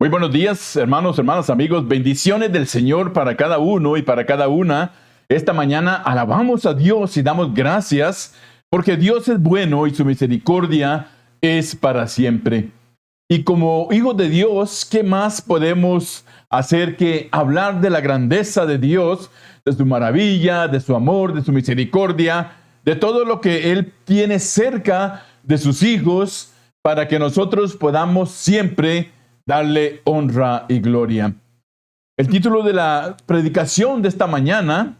Muy buenos días, hermanos, hermanas, amigos. Bendiciones del Señor para cada uno y para cada una. Esta mañana alabamos a Dios y damos gracias porque Dios es bueno y su misericordia es para siempre. Y como hijos de Dios, ¿qué más podemos hacer que hablar de la grandeza de Dios, de su maravilla, de su amor, de su misericordia, de todo lo que Él tiene cerca de sus hijos para que nosotros podamos siempre darle honra y gloria? El título de la predicación de esta mañana: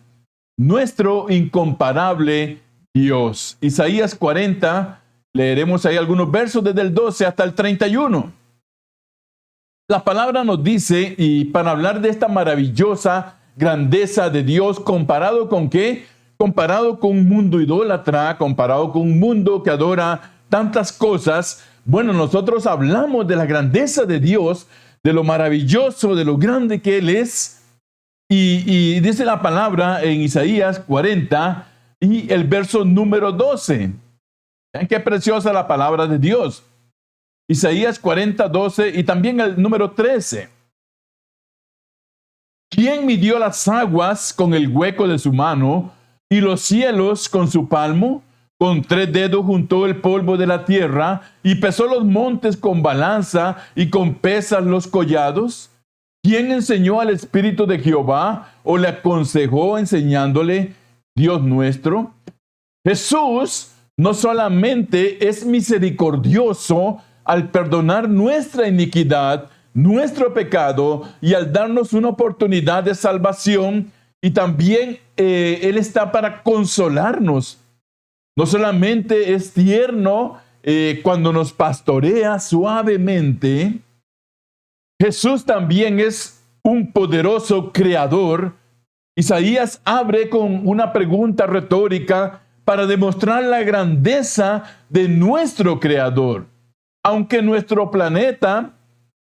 nuestro incomparable Dios. Isaías 40, leeremos ahí algunos versos desde el 12 hasta el 31. La palabra nos dice, y para hablar de esta maravillosa grandeza de Dios, ¿comparado con qué? Comparado con un mundo idólatra, comparado con un mundo que adora tantas cosas. Bueno, nosotros hablamos de la grandeza de Dios, de lo maravilloso, de lo grande que Él es. Y dice la palabra en Isaías 40 y el verso número 12. Vean qué preciosa la palabra de Dios. Isaías 40, 12 y también el número 13. ¿Quién midió las aguas con el hueco de su mano y los cielos con su palmo? Con 3 dedos juntó el polvo de la tierra y pesó los montes con balanza y con pesas los collados. ¿Quién enseñó al Espíritu de Jehová o le aconsejó enseñándole Dios nuestro? Jesús no solamente es misericordioso al perdonar nuestra iniquidad, nuestro pecado y al darnos una oportunidad de salvación, y también Él está para consolarnos. No solamente es tierno cuando nos pastorea suavemente, Jesús también es un poderoso creador. Isaías abre con una pregunta retórica para demostrar la grandeza de nuestro creador. Aunque nuestro planeta,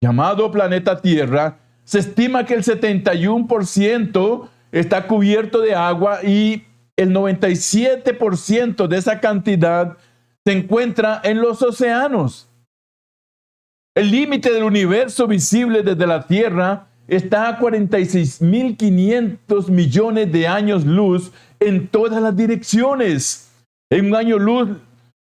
llamado planeta Tierra, se estima que el 71% está cubierto de agua y el 97% de esa cantidad se encuentra en los océanos. El límite del universo visible desde la Tierra está a 46.500 millones de años luz en todas las direcciones. En un año luz,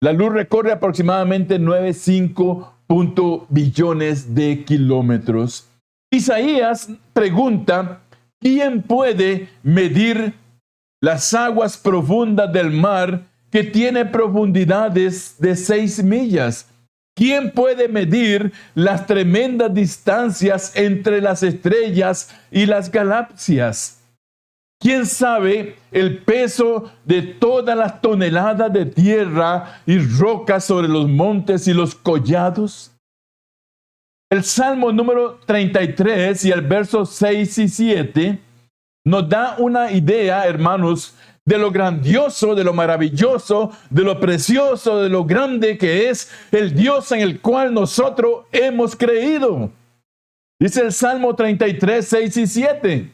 la luz recorre aproximadamente 9,5 billones de kilómetros. Isaías pregunta: ¿quién puede medir las aguas profundas del mar que tiene profundidades de 6 millas? ¿Quién puede medir las tremendas distancias entre las estrellas y las galaxias? ¿Quién sabe el peso de todas las toneladas de tierra y rocas sobre los montes y los collados? El Salmo número 33 y el verso 6 y 7 nos da una idea, hermanos, de lo grandioso, de lo maravilloso, de lo precioso, de lo grande que es el Dios en el cual nosotros hemos creído. Dice el Salmo 33, 6 y 7.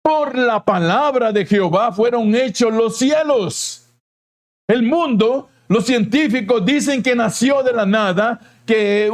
Por la palabra de Jehová fueron hechos los cielos. El mundo, los científicos dicen que nació de la nada, que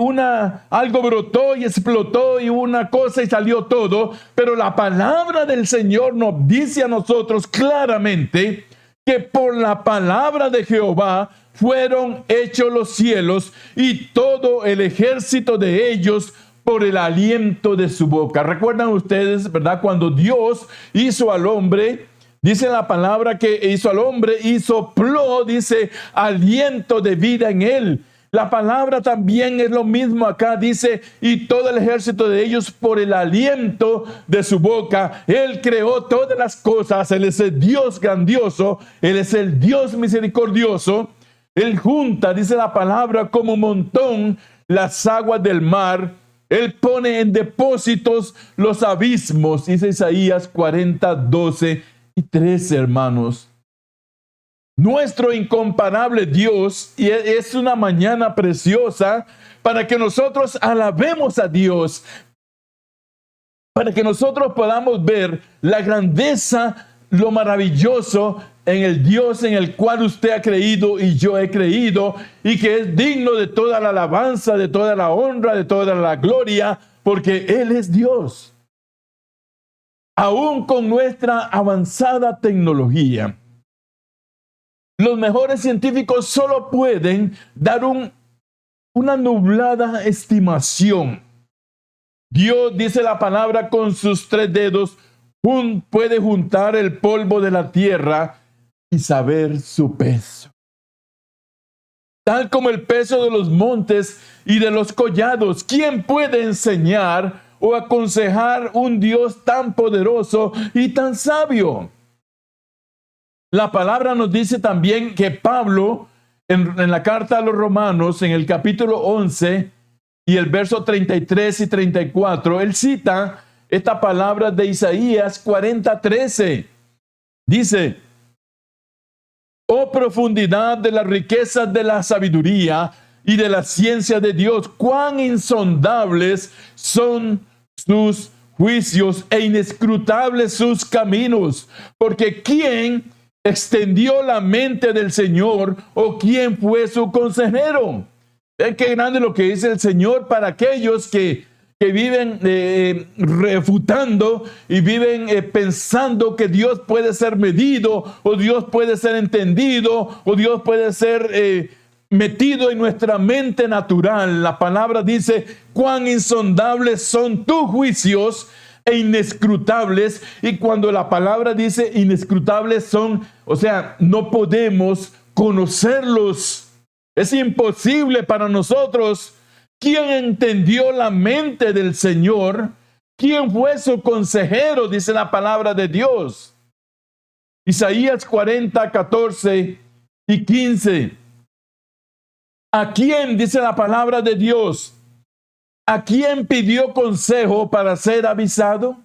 algo brotó y explotó y una cosa y salió todo, pero la palabra del Señor nos dice a nosotros claramente que por la palabra de Jehová fueron hechos los cielos y todo el ejército de ellos por el aliento de su boca. ¿Recuerdan ustedes, verdad? Cuando Dios hizo al hombre, dice la palabra que hizo al hombre y sopló, dice, aliento de vida en él. La palabra también es lo mismo acá, dice, y todo el ejército de ellos por el aliento de su boca. Él creó todas las cosas. Él es el Dios grandioso, Él es el Dios misericordioso. Él junta, dice la palabra, como un montón las aguas del mar. Él pone en depósitos los abismos, dice Isaías 40, 12 y 13, hermanos. Nuestro incomparable Dios, y es una mañana preciosa para que nosotros alabemos a Dios, para que nosotros podamos ver la grandeza, lo maravilloso en el Dios en el cual usted ha creído y yo he creído, y que es digno de toda la alabanza, de toda la honra, de toda la gloria, porque Él es Dios. Aún con nuestra avanzada tecnología, los mejores científicos solo pueden dar una nublada estimación. Dios, dice la palabra, con sus 3 dedos puede juntar el polvo de la tierra y saber su peso. Tal como el peso de los montes y de los collados. ¿Quién puede enseñar o aconsejar un Dios tan poderoso y tan sabio? La palabra nos dice también que Pablo, en la carta a los Romanos, en el capítulo 11 y el verso 33 y 34, él cita esta palabra de Isaías 40:13. Dice: oh profundidad de las riquezas de la sabiduría y de la ciencia de Dios, cuán insondables son sus juicios e inescrutables sus caminos. Porque ¿quién extendió la mente del Señor o quién fue su consejero? Vean qué grande lo que dice el Señor para aquellos que viven refutando y viven pensando que Dios puede ser medido, o Dios puede ser entendido, o Dios puede ser metido en nuestra mente natural. La palabra dice: cuán insondables son tus juicios e inescrutables. Y cuando la palabra dice inescrutables son, o sea, no podemos conocerlos. Es imposible para nosotros. ¿Quién entendió la mente del Señor? ¿Quién fue su consejero? Dice la palabra de Dios. Isaías 40, 14 y 15. ¿A quién, dice la palabra de Dios, a quién pidió consejo para ser avisado?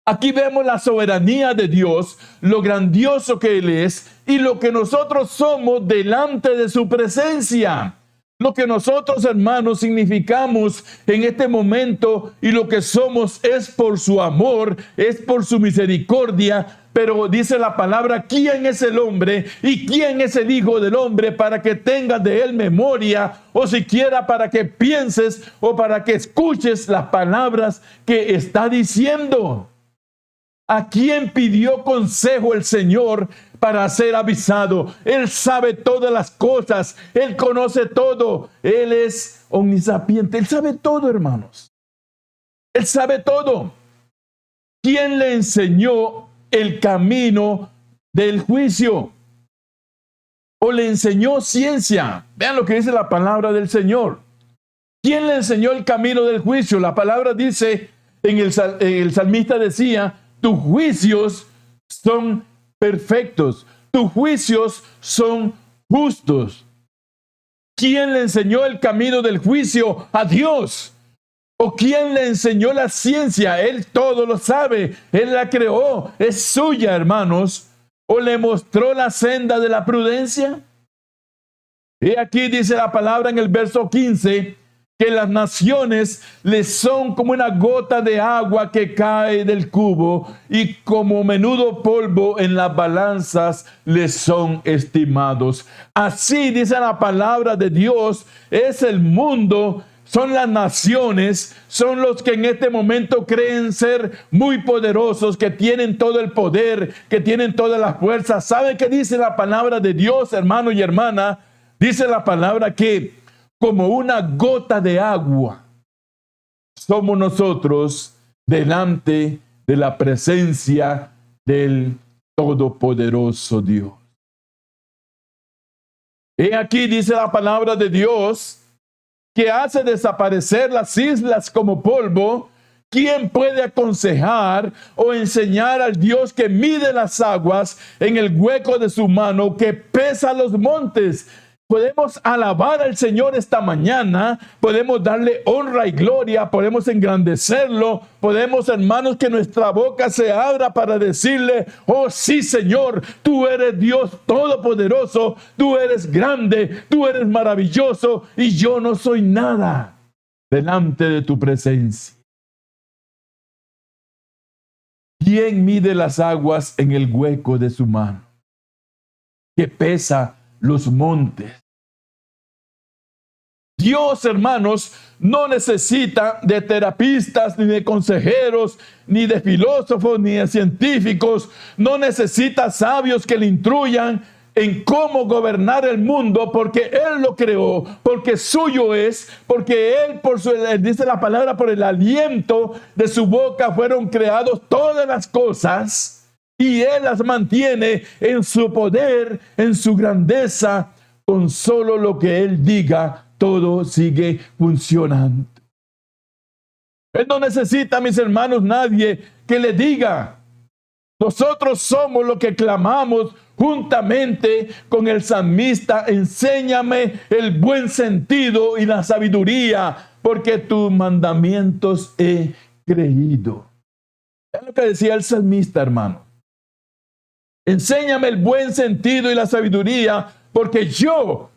Aquí vemos la soberanía de Dios, lo grandioso que Él es y lo que nosotros somos delante de su presencia. Lo que nosotros, hermanos, significamos en este momento y lo que somos es por su amor, es por su misericordia. Pero dice la palabra: ¿quién es el hombre y quién es el hijo del hombre para que tengas de él memoria, o siquiera para que pienses o para que escuches las palabras que está diciendo? ¿A quién pidió consejo el Señor para ser avisado? Él sabe todas las cosas. Él conoce todo. Él es omnisapiente. Él sabe todo, hermanos. Él sabe todo. ¿Quién le enseñó el camino del juicio? ¿O le enseñó ciencia? Vean lo que dice la palabra del Señor. ¿Quién le enseñó el camino del juicio? La palabra dice, el salmista decía: tus juicios son perfectos, tus juicios son justos. ¿Quién le enseñó el camino del juicio? A Dios. ¿O quién le enseñó la ciencia? Él todo lo sabe, Él la creó, es suya, hermanos. ¿O le mostró la senda de la prudencia? Y aquí dice la palabra en el verso 15, que las naciones les son como una gota de agua que cae del cubo, y como menudo polvo en las balanzas les son estimados. Así dice la palabra de Dios, es el mundo, son las naciones, son los que en este momento creen ser muy poderosos, que tienen todo el poder, que tienen toda la fuerza. ¿Sabe qué dice la palabra de Dios, hermano y hermana? Dice la palabra que como una gota de agua somos nosotros delante de la presencia del Todopoderoso Dios. He aquí, dice la palabra de Dios, que hace desaparecer las islas como polvo. ¿Quién puede aconsejar o enseñar al Dios que mide las aguas en el hueco de su mano, que pesa los montes? Podemos alabar al Señor esta mañana, podemos darle honra y gloria, podemos engrandecerlo, podemos, hermanos, que nuestra boca se abra para decirle: oh sí, Señor, tú eres Dios todopoderoso, tú eres grande, tú eres maravilloso, y yo no soy nada delante de tu presencia. ¿Quién mide las aguas en el hueco de su mano, que pesa los montes? Dios, hermanos, no necesita de terapistas, ni de consejeros, ni de filósofos, ni de científicos. No necesita sabios que le instruyan en cómo gobernar el mundo, porque Él lo creó, porque suyo es, porque Él, dice la palabra, por el aliento de su boca fueron creados todas las cosas, y Él las mantiene en su poder, en su grandeza. Con solo lo que Él diga, todo sigue funcionando. Él no necesita, mis hermanos, nadie que le diga. Nosotros somos los que clamamos juntamente con el salmista: enséñame el buen sentido y la sabiduría, porque tus mandamientos he creído. Es lo que decía el salmista, hermano. Enséñame el buen sentido y la sabiduría, porque yo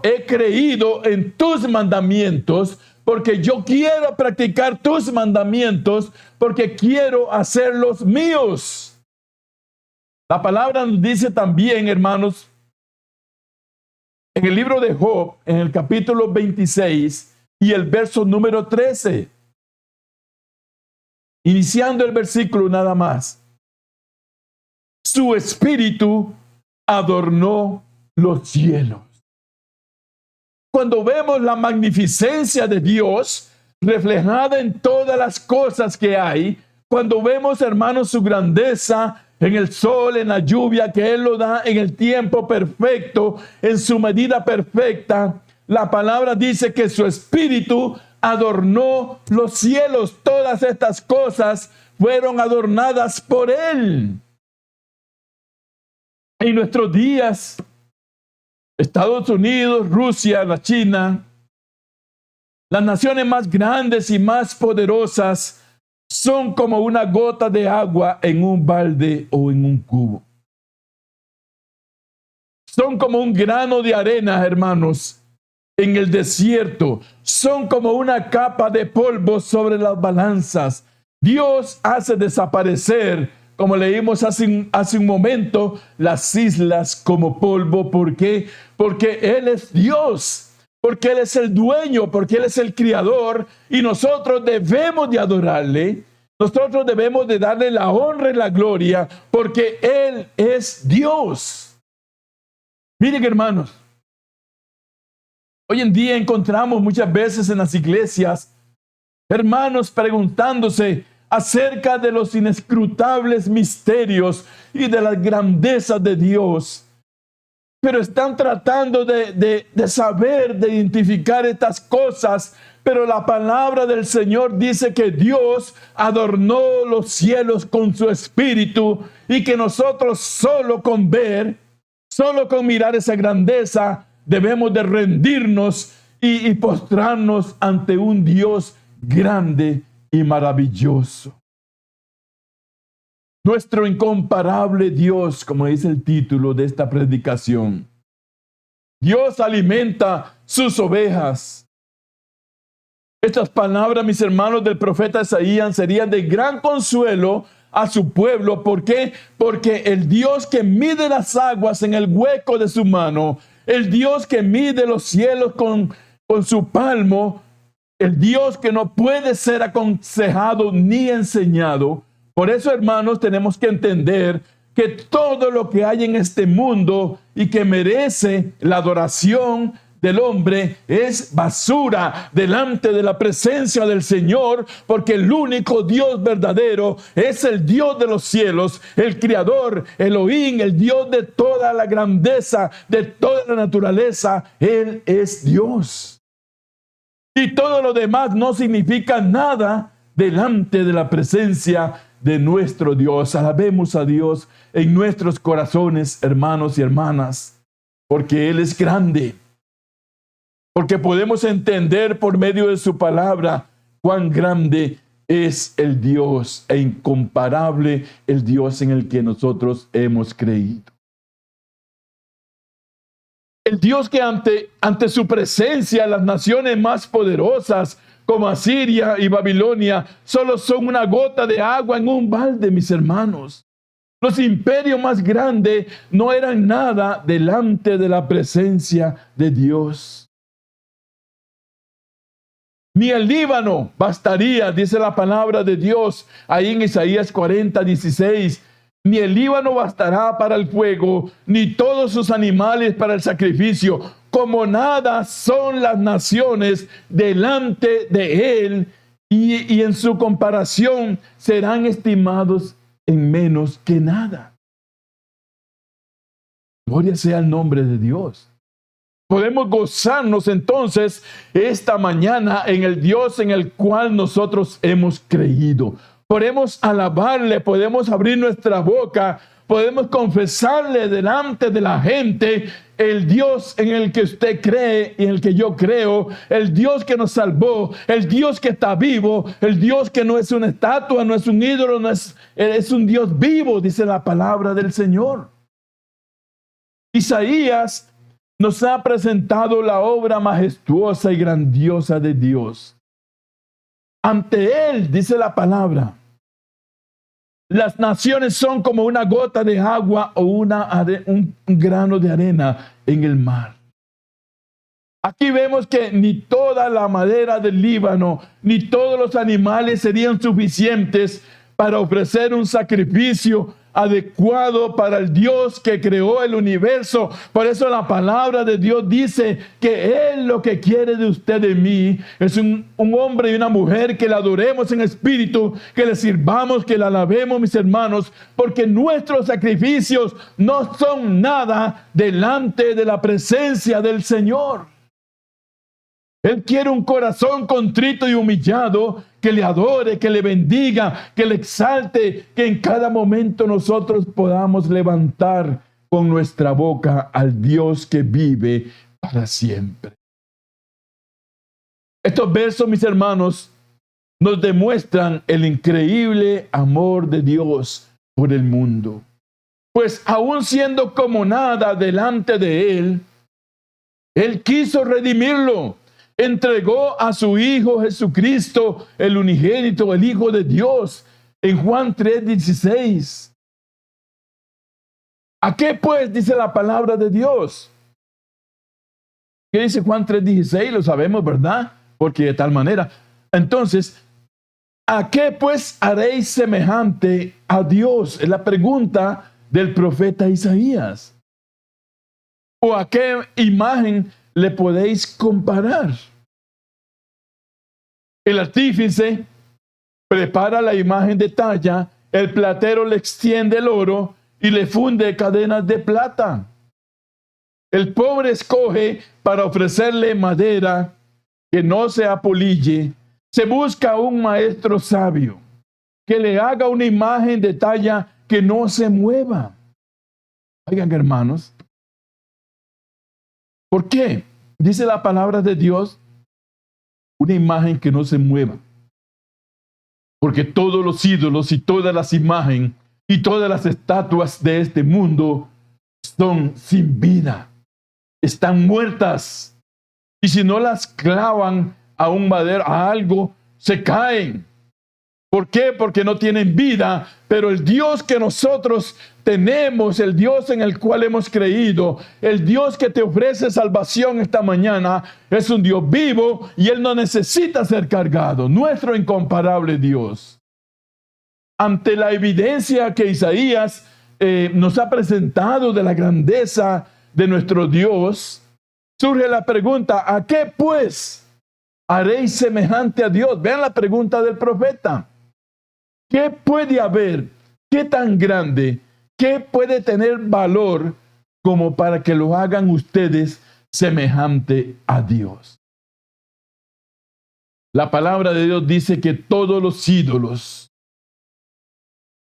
he creído en tus mandamientos, porque yo quiero practicar tus mandamientos, porque quiero hacerlos míos. La palabra nos dice también, hermanos, en el libro de Job, en el capítulo 26 y el verso número 13, iniciando el versículo nada más: su espíritu adornó los cielos. Cuando vemos la magnificencia de Dios reflejada en todas las cosas que hay, cuando vemos, hermanos, su grandeza en el sol, en la lluvia, que Él lo da en el tiempo perfecto, en su medida perfecta, la palabra dice que su espíritu adornó los cielos. Todas estas cosas fueron adornadas por Él. En nuestros días, Estados Unidos, Rusia, la China, las naciones más grandes y más poderosas, son como una gota de agua en un balde o en un cubo. Son como un grano de arena, hermanos, en el desierto. Son como una capa de polvo sobre las balanzas. Dios hace desaparecer, como leímos hace un momento, las islas como polvo. ¿Por qué? Porque Él es Dios, porque Él es el dueño, porque Él es el creador, y nosotros debemos de adorarle. Nosotros debemos de darle la honra y la gloria, porque Él es Dios. Miren, hermanos, hoy en día encontramos muchas veces en las iglesias hermanos preguntándose acerca de los inescrutables misterios y de las grandezas de Dios, pero están tratando de saber, de identificar estas cosas. Pero la palabra del Señor dice que Dios adornó los cielos con su espíritu, y que nosotros solo con mirar esa grandeza, debemos de rendirnos y postrarnos ante un Dios grande y maravilloso. Nuestro incomparable Dios, como dice el título de esta predicación. Dios alimenta sus ovejas. Estas palabras, mis hermanos, del profeta Isaías serían de gran consuelo a su pueblo. ¿Por qué? Porque el Dios que mide las aguas en el hueco de su mano, el Dios que mide los cielos con su palmo, el Dios que no puede ser aconsejado ni enseñado. Por eso, hermanos, tenemos que entender que todo lo que hay en este mundo y que merece la adoración del hombre es basura delante de la presencia del Señor, porque el único Dios verdadero es el Dios de los cielos, el Creador, Elohim, el Dios de toda la grandeza, de toda la naturaleza. Él es Dios. Y todo lo demás no significa nada delante de la presencia de nuestro Dios. Alabemos a Dios en nuestros corazones, hermanos y hermanas, porque Él es grande. Porque podemos entender por medio de su palabra cuán grande es el Dios e incomparable el Dios en el que nosotros hemos creído. El Dios que ante su presencia las naciones más poderosas como Asiria y Babilonia solo son una gota de agua en un balde, mis hermanos. Los imperios más grandes no eran nada delante de la presencia de Dios. Ni el Líbano bastaría, dice la palabra de Dios, ahí en Isaías 40:16. Ni el Líbano bastará para el fuego, ni todos sus animales para el sacrificio. Como nada son las naciones delante de él, y en su comparación serán estimados en menos que nada. Gloria sea el nombre de Dios. Podemos gozarnos entonces esta mañana en el Dios en el cual nosotros hemos creído. Podemos alabarle, podemos abrir nuestra boca, podemos confesarle delante de la gente el Dios en el que usted cree y en el que yo creo, el Dios que nos salvó, el Dios que está vivo, el Dios que no es una estatua, no es un ídolo, es un Dios vivo, dice la palabra del Señor. Isaías nos ha presentado la obra majestuosa y grandiosa de Dios. Ante él, dice la palabra, las naciones son como una gota de agua o un grano de arena en el mar. Aquí vemos que ni toda la madera del Líbano, ni todos los animales serían suficientes para ofrecer un sacrificio adecuado para el Dios que creó el universo. Por eso la palabra de Dios dice que Él lo que quiere de usted y de mí es un hombre y una mujer que le adoremos en espíritu, que le sirvamos, que le alabemos, mis hermanos, porque nuestros sacrificios no son nada delante de la presencia del Señor. Él quiere un corazón contrito y humillado, que le adore, que le bendiga, que le exalte, que en cada momento nosotros podamos levantar con nuestra boca al Dios que vive para siempre. Estos versos, mis hermanos, nos demuestran el increíble amor de Dios por el mundo. Pues aún siendo como nada delante de Él quiso redimirlo. Entregó a su Hijo Jesucristo, el unigénito, el Hijo de Dios, en Juan 3:16. ¿A qué pues dice la palabra de Dios? ¿Qué dice Juan 3:16? Lo sabemos, ¿verdad? Porque de tal manera. Entonces, ¿a qué pues haréis semejante a Dios? Es la pregunta del profeta Isaías. ¿O a qué imagen le podéis comparar? El artífice prepara la imagen de talla, el platero le extiende el oro y le funde cadenas de plata. El pobre escoge para ofrecerle madera que no se apolille. Se busca un maestro sabio que le haga una imagen de talla que no se mueva. Oigan, hermanos, ¿por qué? Dice la palabra de Dios, una imagen que no se mueva. Porque todos los ídolos y todas las imágenes y todas las estatuas de este mundo son sin vida. Están muertas. Y si no las clavan a un madero, a algo, se caen. ¿Por qué? Porque no tienen vida, pero el Dios que nosotros tenemos, el Dios en el cual hemos creído, el Dios que te ofrece salvación esta mañana, es un Dios vivo y Él no necesita ser cargado, nuestro incomparable Dios. Ante la evidencia que Isaías nos ha presentado de la grandeza de nuestro Dios, surge la pregunta, ¿a qué pues haréis semejante a Dios? Vean la pregunta del profeta. ¿Qué puede haber? ¿Qué tan grande? ¿Qué puede tener valor como para que lo hagan ustedes semejante a Dios? La palabra de Dios dice que todos los ídolos,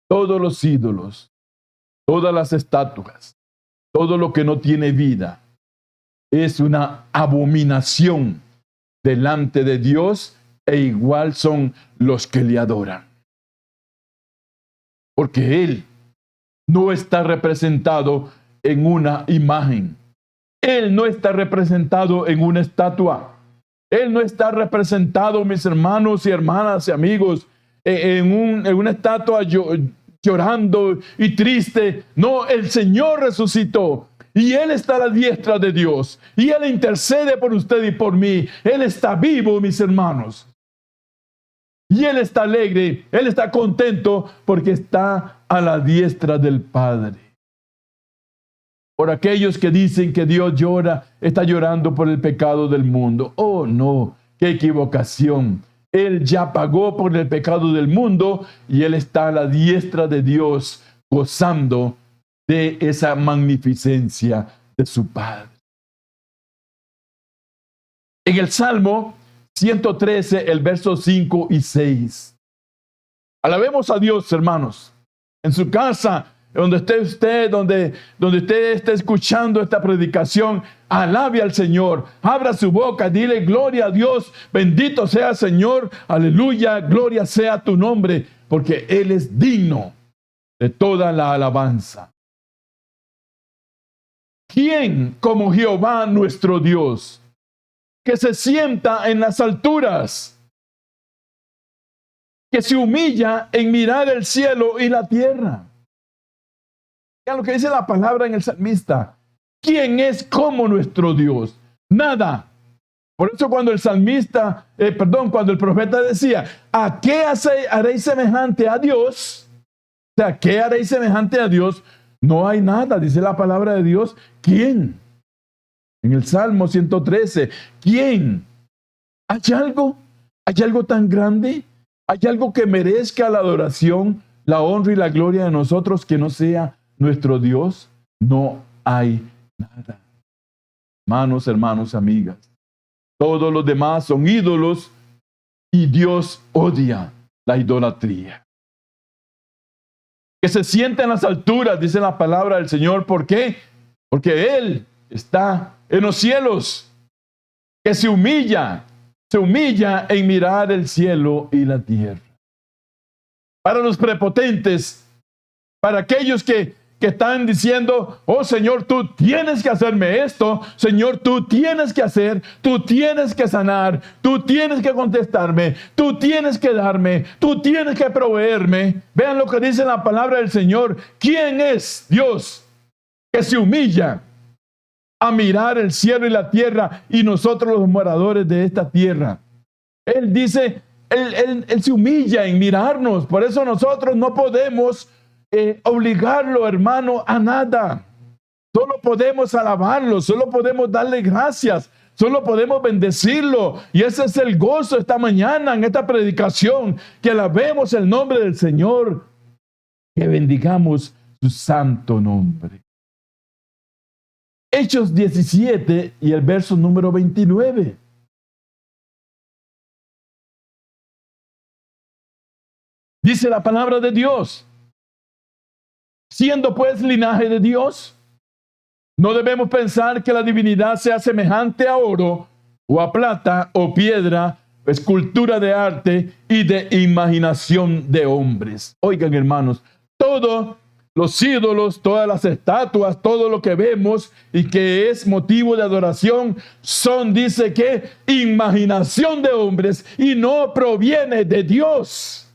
todas las estatuas, todo lo que no tiene vida, es una abominación delante de Dios, e igual son los que le adoran. Porque Él no está representado en una imagen. Él no está representado en una estatua. Él no está representado, mis hermanos y hermanas y amigos, en una estatua llorando y triste. No, el Señor resucitó. y Él está a la diestra de Dios, y Él intercede por usted y por mí. Él está vivo, mis hermanos. Y Él está alegre, Él está contento porque está a la diestra del Padre. Por aquellos que dicen que Dios llora, está llorando por el pecado del mundo. Oh, no, qué equivocación. Él ya pagó por el pecado del mundo y Él está a la diestra de Dios, gozando de esa magnificencia de su Padre. En el Salmo 113, el verso 5 y 6. Alabemos a Dios, hermanos. En su casa, donde esté usted, donde usted esté escuchando esta predicación, alabe al Señor. Abra su boca, dile gloria a Dios. Bendito sea el Señor. Aleluya, gloria sea tu nombre, porque Él es digno de toda la alabanza. ¿Quién como Jehová nuestro Dios, que se sienta en las alturas, que se humilla en mirar el cielo y la tierra? Vean lo que dice la palabra en el salmista. ¿Quién es como nuestro Dios? Nada. Por eso cuando cuando el profeta decía, ¿a qué haréis semejante a Dios? O sea, ¿qué haréis semejante a Dios? No hay nada, dice la palabra de Dios. ¿Quién? En el Salmo 113, ¿quién? ¿Hay algo? ¿Hay algo tan grande? ¿Hay algo que merezca la adoración, la honra y la gloria de nosotros que no sea nuestro Dios? No hay nada. Hermanos, amigas, todos los demás son ídolos y Dios odia la idolatría. Que se sienta en las alturas, dice la palabra del Señor. ¿Por qué? Porque Él está en los cielos. Que se humilla en mirar el cielo y la tierra. Para los prepotentes, para aquellos que están diciendo, oh Señor, tú tienes que hacerme esto, Señor, tú tienes que hacer, tú tienes que sanar, tú tienes que contestarme, tú tienes que darme, tú tienes que proveerme. Vean lo que dice la palabra del Señor. ¿Quién es Dios que se humilla a mirar el cielo y la tierra y nosotros los moradores de esta tierra? Él dice, Él se humilla en mirarnos. Por eso nosotros no podemos obligarlo, hermano, a nada. Solo podemos alabarlo, solo podemos darle gracias, solo podemos bendecirlo. Y ese es el gozo esta mañana en esta predicación, que alabemos el nombre del Señor, que bendigamos su santo nombre. Hechos 17 y el verso número 29. Dice la palabra de Dios: siendo pues linaje de Dios, no debemos pensar que la divinidad sea semejante a oro, o a plata, o piedra, escultura de arte y de imaginación de hombres. Oigan, hermanos, todos los ídolos, todas las estatuas, todo lo que vemos y que es motivo de adoración son, dice que, imaginación de hombres y no proviene de Dios.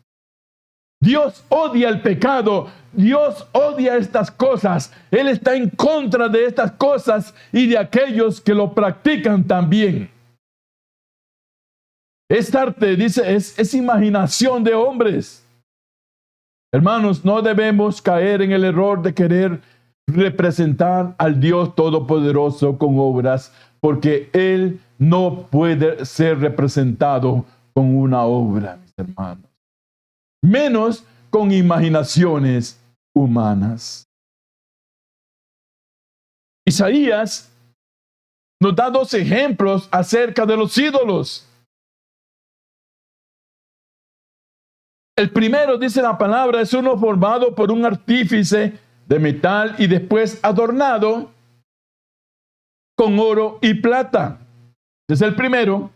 Dios odia el pecado, Dios odia estas cosas. Él está en contra de estas cosas y de aquellos que lo practican también. Es arte, dice, es imaginación de hombres. Hermanos, no debemos caer en el error de querer representar al Dios Todopoderoso con obras, porque Él no puede ser representado con una obra, mis hermanos. Menos con imaginaciones humanas. Isaías nos da dos ejemplos acerca de los ídolos. El primero, dice la palabra, es uno formado por un artífice de metal y después adornado con oro y plata. Ese es el primero.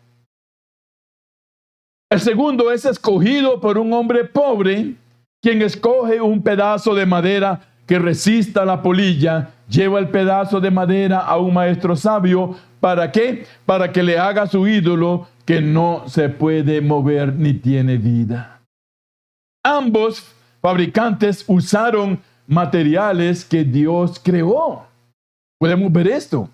El segundo es escogido por un hombre pobre, quien escoge un pedazo de madera que resista la polilla, lleva el pedazo de madera a un maestro sabio. ¿Para qué? Para que le haga su ídolo que no se puede mover ni tiene vida. Ambos fabricantes usaron materiales que Dios creó. Podemos ver esto.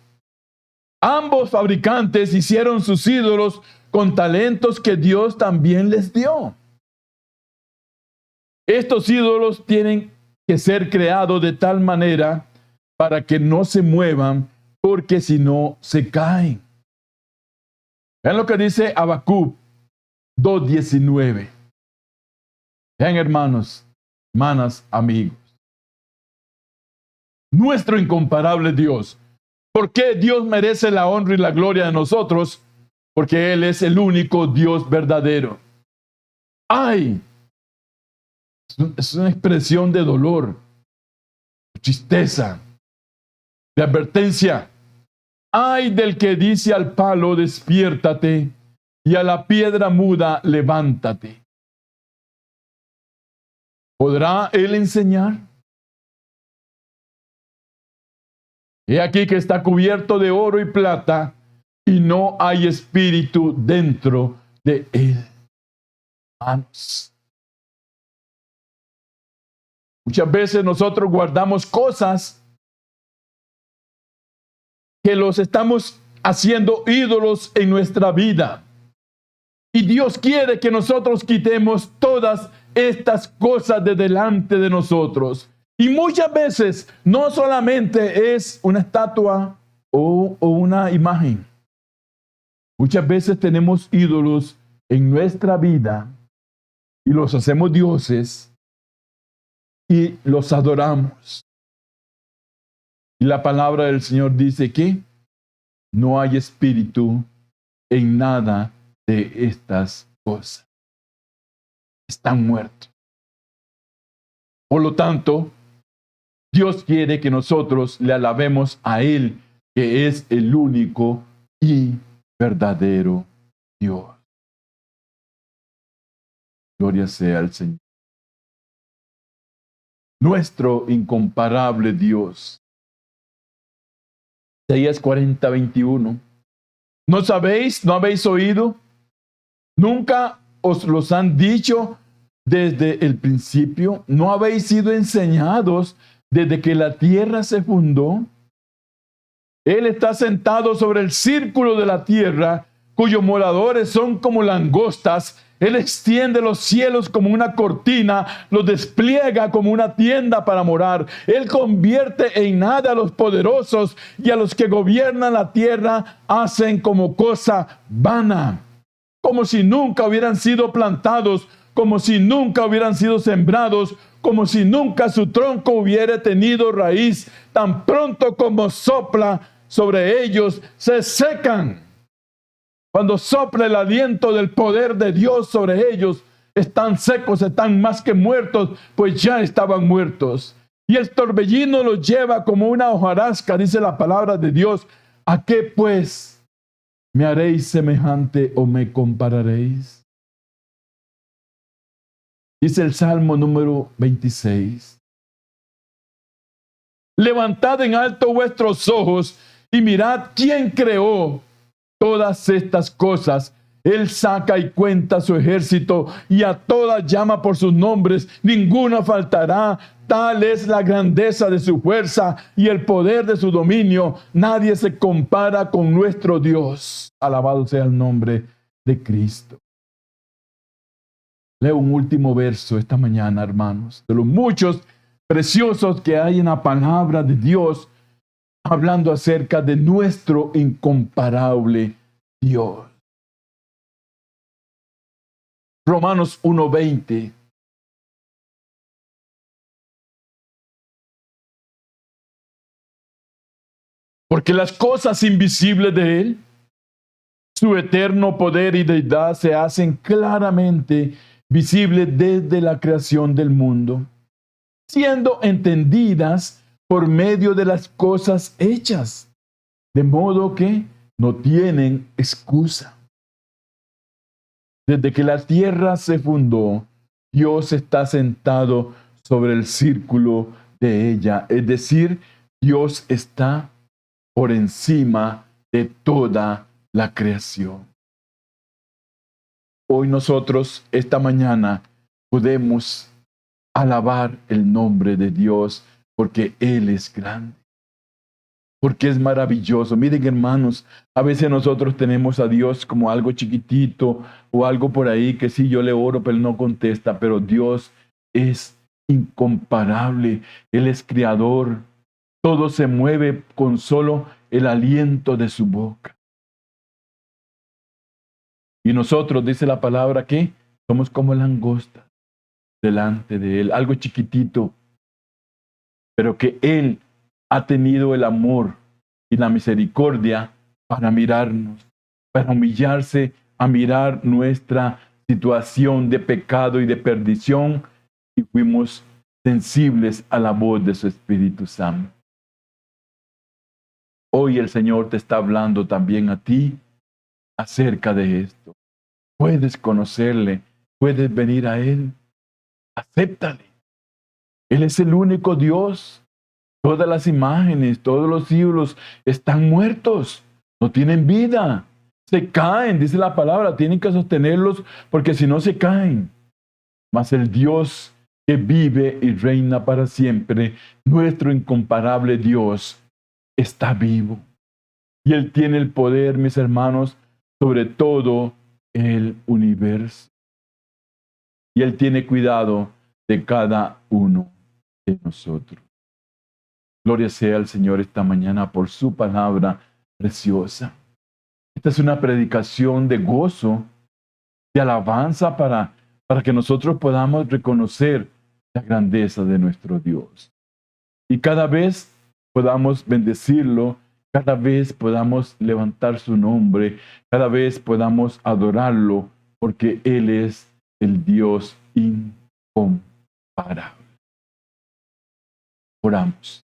Ambos fabricantes hicieron sus ídolos con talentos que Dios también les dio. Estos ídolos tienen que ser creados de tal manera para que no se muevan, porque si no se caen. Vean lo que dice Habacuc 2:19. Vean, hermanos, hermanas, amigos. Nuestro incomparable Dios. ¿Por qué Dios merece la honra y la gloria de nosotros? Porque Él es el único Dios verdadero. ¡Ay! Es una expresión de dolor, de tristeza, de advertencia. ¡Ay del que dice al palo, despiértate, y a la piedra muda, levántate! ¿Podrá Él enseñar? He aquí que está cubierto de oro y plata, y no hay espíritu dentro de él. Hermanos, muchas veces nosotros guardamos cosas que los estamos haciendo ídolos en nuestra vida. Y Dios quiere que nosotros quitemos todas estas cosas de delante de nosotros. Y muchas veces no solamente es una estatua o una imagen. Muchas veces tenemos ídolos en nuestra vida y los hacemos dioses y los adoramos. Y la palabra del Señor dice que no hay espíritu en nada de estas cosas. Están muertos. Por lo tanto, Dios quiere que nosotros le alabemos a Él, que es el único y verdadero Dios. Gloria sea al Señor. Nuestro incomparable Dios. Isaías 40:21. ¿No sabéis? ¿No habéis oído? ¿Nunca os los han dicho desde el principio? ¿No habéis sido enseñados desde que la tierra se fundó? Él está sentado sobre el círculo de la tierra, cuyos moradores son como langostas. Él extiende los cielos como una cortina, los despliega como una tienda para morar. Él convierte en nada a los poderosos, y a los que gobiernan la tierra hacen como cosa vana. Como si nunca hubieran sido plantados, como si nunca hubieran sido sembrados, como si nunca su tronco hubiera tenido raíz. Tan pronto como sopla sobre ellos, se secan. Cuando sopla el aliento del poder de Dios sobre ellos, están secos, están más que muertos, pues ya estaban muertos. Y el torbellino los lleva como una hojarasca, dice la palabra de Dios. ¿A qué pues me haréis semejante o me compararéis? Dice el Salmo número 26. Levantad en alto vuestros ojos y mirad quién creó todas estas cosas. Él saca y cuenta su ejército, y a todas llama por sus nombres. Ninguna faltará. Tal es la grandeza de su fuerza y el poder de su dominio. Nadie se compara con nuestro Dios. Alabado sea el nombre de Cristo. Leo un último verso esta mañana, hermanos, de los muchos preciosos que hay en la palabra de Dios, hablando acerca de nuestro incomparable Dios. Romanos 1:20. Porque las cosas invisibles de Él, su eterno poder y deidad, se hacen claramente visibles desde la creación del mundo, siendo entendidas por medio de las cosas hechas, de modo que no tienen excusa. Desde que la tierra se fundó, Dios está sentado sobre el círculo de ella, es decir, Dios está por encima de toda la creación. Hoy nosotros, esta mañana, podemos alabar el nombre de Dios porque Él es grande, porque es maravilloso. Miren, hermanos, a veces nosotros tenemos a Dios como algo chiquitito o algo por ahí que sí, yo le oro, pero Él no contesta, pero Dios es incomparable. Él es creador. Todo se mueve con solo el aliento de su boca. Y nosotros, dice la palabra, que somos como langosta delante de Él, algo chiquitito, pero que Él ha tenido el amor y la misericordia para mirarnos, para humillarse a mirar nuestra situación de pecado y de perdición, y fuimos sensibles a la voz de su Espíritu Santo. Hoy el Señor te está hablando también a ti acerca de esto. Puedes conocerle, puedes venir a Él, acéptale. Él es el único Dios. Todas las imágenes, todos los ídolos están muertos, no tienen vida, se caen, dice la palabra, tienen que sostenerlos porque si no se caen. Mas el Dios que vive y reina para siempre, nuestro incomparable Dios, está vivo. Y Él tiene el poder, mis hermanos, sobre todo el universo. Y Él tiene cuidado de cada uno de nosotros. Gloria sea al Señor esta mañana por su palabra preciosa. Esta es una predicación de gozo, de alabanza para que nosotros podamos reconocer la grandeza de nuestro Dios. Y cada vez podamos bendecirlo, cada vez podamos levantar su nombre, cada vez podamos adorarlo, porque Él es el Dios incomparable. Oramos.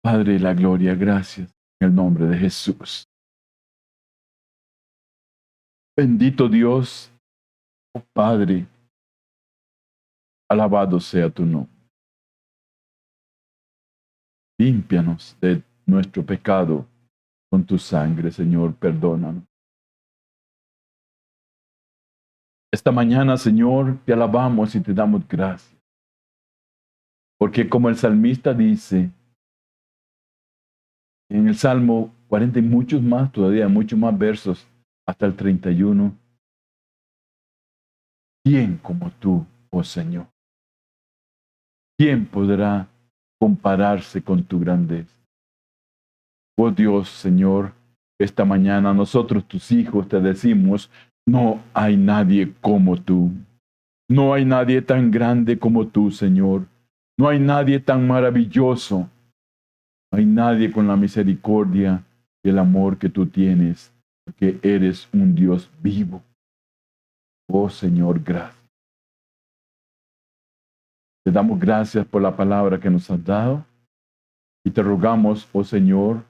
Padre de la gloria, gracias en el nombre de Jesús. Bendito Dios, oh Padre, alabado sea tu nombre. Límpianos de nuestro pecado con tu sangre, Señor, perdónanos. Esta mañana, Señor, te alabamos y te damos gracias. Porque como el salmista dice, en el Salmo 40 y muchos más todavía, muchos más versos, hasta el 31. ¿Quién como tú, oh Señor? ¿Quién podrá compararse con tu grandeza? Oh Dios, Señor, esta mañana nosotros, tus hijos, te decimos, no hay nadie como tú. No hay nadie tan grande como tú, Señor. No hay nadie tan maravilloso. No hay nadie con la misericordia y el amor que tú tienes, porque eres un Dios vivo. Oh Señor, gracias. Te damos gracias por la palabra que nos has dado y te rogamos, oh Señor,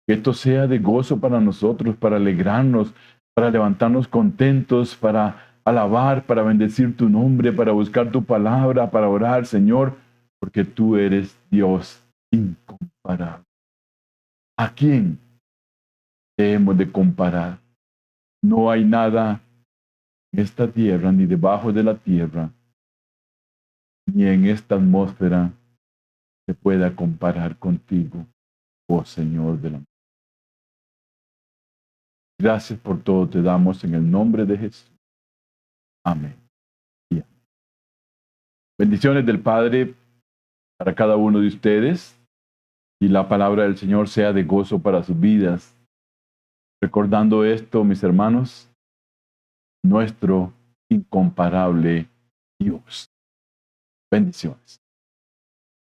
que esto sea de gozo para nosotros, para alegrarnos, para levantarnos contentos, para alabar, para bendecir tu nombre, para buscar tu palabra, para orar, Señor, porque tú eres Dios incomparable. ¿A quién te hemos de comparar? No hay nada en esta tierra, ni debajo de la tierra, ni en esta atmósfera se pueda comparar contigo, oh Señor de la. Gracias por todo te damos en el nombre de Jesús. Amén. Bendiciones del Padre para cada uno de ustedes y la palabra del Señor sea de gozo para sus vidas. Recordando esto, mis hermanos, nuestro incomparable Dios. Bendiciones.